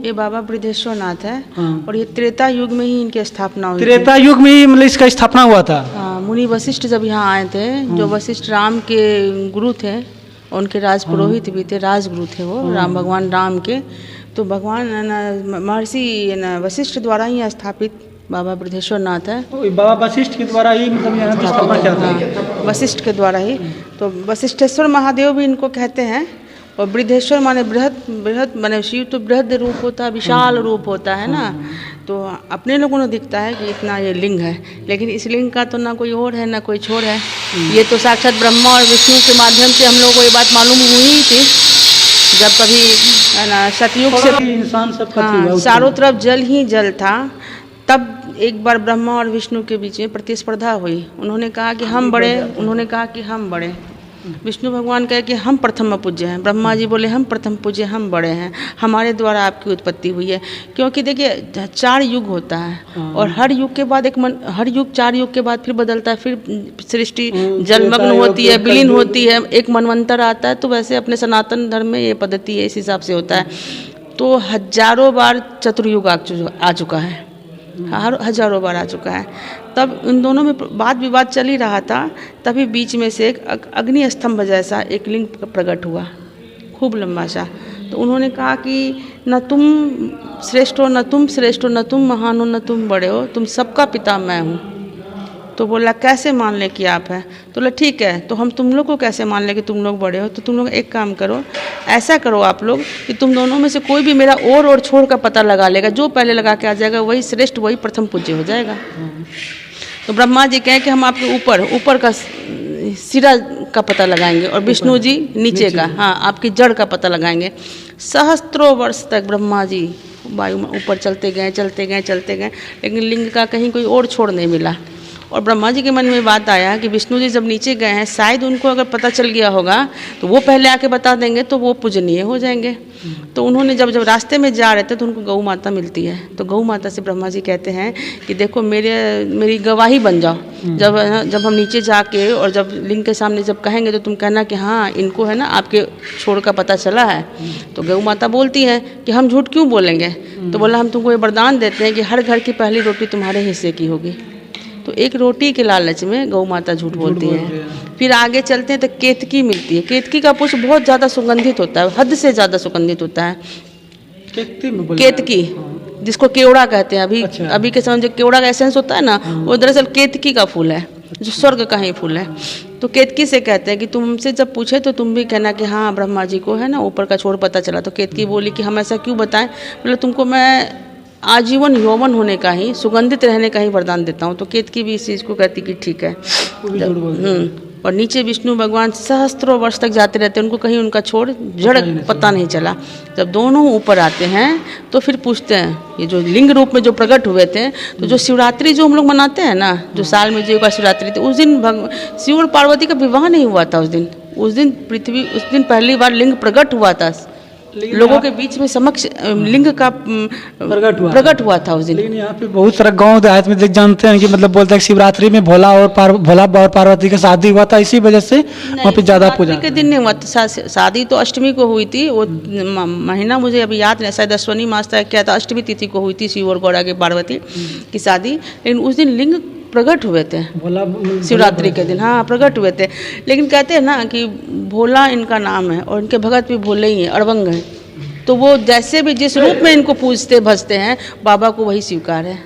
ये बाबा बृहदेश्वर नाथ है। और ये त्रेता युग में ही इनकी स्थापना हुई। त्रेता युग में ही मतलब इसका स्थापना हुआ था। हाँ, मुनि वशिष्ठ जब यहाँ आए थे, जो वशिष्ठ राम के गुरु थे, उनके राज पुरोहित भी थे, राजगुरु थे वो राम भगवान राम के। तो भगवान महर्षि वशिष्ठ द्वारा ही स्थापित बाबा बृहदेश्वर नाथ है। बाबा वशिष्ठ के द्वारा ही मतलब यहाँ की स्थापना किया था। वशिष्ठ के द्वारा ही। तो वशिष्ठेश्वर महादेव भी इनको कहते हैं। और बृहदेश्वर माने बृहद माने शिव तो बृहद रूप होता है, विशाल रूप होता है ना। तो अपने लोगों को दिखता है कि इतना ये लिंग है, लेकिन इस लिंग का तो ना कोई और है ना कोई छोर है। ये तो साक्षात ब्रह्मा और विष्णु के माध्यम से हम लोगों को ये बात मालूम हुई थी, जब कभी है ना सतयुग से इंसान सब चारों तरफ जल ही जल था। तब एक बार ब्रह्मा और विष्णु के बीच में प्रतिस्पर्धा हुई। उन्होंने कहा कि हम बड़े, उन्होंने कहा कि हम बड़े। विष्णु भगवान कहे कि हम प्रथम पूज्य हैं। ब्रह्मा जी बोले हम प्रथम पूज्य, हम बड़े हैं, हमारे द्वारा आपकी उत्पत्ति हुई है। क्योंकि देखिए 4 युग होता है और हर युग के बाद हर युग 4 युग के बाद फिर बदलता है, फिर सृष्टि जलमग्न होती है, विलीन होती है, एक मनवंतर आता है। तो वैसे अपने सनातन धर्म में ये पद्धति है, इस हिसाब से होता है। तो हजारों बार चतुर्युग आ चुका है, हजारों बार आ चुका है। तब इन दोनों में वाद विवाद चल ही रहा था। तभी बीच में से एक अग्नि स्तंभ जैसा एक लिंग प्रकट हुआ, खूब लंबा सा। तो उन्होंने कहा कि न तुम श्रेष्ठ हो, न तुम श्रेष्ठ हो, न तुम महान हो, न तुम बड़े हो, तुम सबका पिता मैं हूँ। तो बोला कैसे मान ले कि आप हैं? तो बोला ठीक है, तो हम तुम लोग को कैसे मान ले कि तुम लोग बड़े हो? तो तुम लोग एक काम करो, ऐसा करो आप लोग कि तुम दोनों में से कोई भी मेरा और छोड़ का पता लगा लेगा, जो पहले लगा के आ जाएगा वही श्रेष्ठ, वही प्रथम पूज्य हो जाएगा। तो ब्रह्मा जी कहें कि हम आपके ऊपर का सिरा का पता लगाएंगे और विष्णु जी नीचे का, हाँ, आपकी जड़ का पता लगाएंगे। सहस्त्रों वर्ष तक ब्रह्मा जी वायु में ऊपर चलते गए, लेकिन लिंग का कहीं कोई और छोड़ नहीं मिला। और ब्रह्मा जी के मन में बात आया कि विष्णु जी जब नीचे गए हैं, शायद उनको अगर पता चल गया होगा तो वो पहले आके बता देंगे, तो वो पूजनीय हो जाएंगे। तो उन्होंने जब रास्ते में जा रहे थे तो उनको गौ माता मिलती है। तो गौ माता से ब्रह्मा जी कहते हैं कि देखो मेरी गवाही बन जाओ। जब हम नीचे जाके और जब लिंग के सामने जब कहेंगे तो तुम कहना कि हाँ इनको है ना आपके छोड़ का पता चला है। तो गौ माता बोलती है कि हम झूठ क्यों बोलेंगे? तो बोला हम तुमको ये वरदान देते हैं कि हर घर की पहली रोटी तुम्हारे हिस्से की होगी। तो एक रोटी के लालच में गौ माता झूठ बोलती है। फिर आगे चलते हैं तो केतकी मिलती है। केतकी का पुष्प बहुत ज़्यादा सुगंधित होता है, हद से ज़्यादा सुगंधित होता है। केतकी जिसको केवड़ा कहते हैं। अभी के समय जो केवड़ा का एसेंस होता है ना, वो दरअसल केतकी का फूल है, जो स्वर्ग का ही फूल है। तो केतकी से कहते हैं कि तुमसे जब पूछे तो तुम भी कहना कि हाँ ब्रह्मा जी को है ना ऊपर का छोड़ पता चला। तो केतकी बोली कि हम ऐसा क्यों बताएं? मतलब तुमको मैं आजीवन यौवन होने का ही, सुगंधित रहने का ही वरदान देता हूँ। तो केतकी भी इस चीज़ को कहती कि ठीक है। और नीचे विष्णु भगवान सहस्त्रों वर्ष तक जाते रहते हैं, उनको कहीं उनका छोड़ जड़ पता नहीं चला। जब दोनों ऊपर आते हैं तो फिर पूछते हैं, ये जो लिंग रूप में जो प्रकट हुए थे, तो जो शिवरात्रि जो हम लोग मनाते हैं ना, जो साल में जो का शिवरात्रि थी, उस दिन शिव और पार्वती का विवाह नहीं हुआ था। उस दिन पहली बार लिंग प्रकट हुआ था, लोगों के बीच में समक्ष लिंग का प्रकट हुआ था उस दिन। लेकिन यहाँ पे बहुत सारा गांव देहात में देख जानते हैं कि मतलब बोलते हैं कि शिवरात्रि में भोला और पार्वती का शादी हुआ था, इसी वजह से वहाँ पे ज्यादा पूजा के दिन नहीं हुआ था। शादी तो अष्टमी को हुई थी। वो महीना मुझे अभी याद नहीं, शायद अश्वनी मास था क्या था, अष्टमी तिथि को हुई थी शिव और गौरा के पार्वती की शादी। लेकिन उस दिन लिंग प्रकट हुए थे, शिवरात्रि के दिन, हाँ प्रकट हुए थे। लेकिन कहते हैं ना कि भोला इनका नाम है और इनके भगत भी भोले ही हैं, अड़बंग हैं। तो वो जैसे भी जिस रूप में इनको पूजते भजते हैं, बाबा को वही स्वीकार है।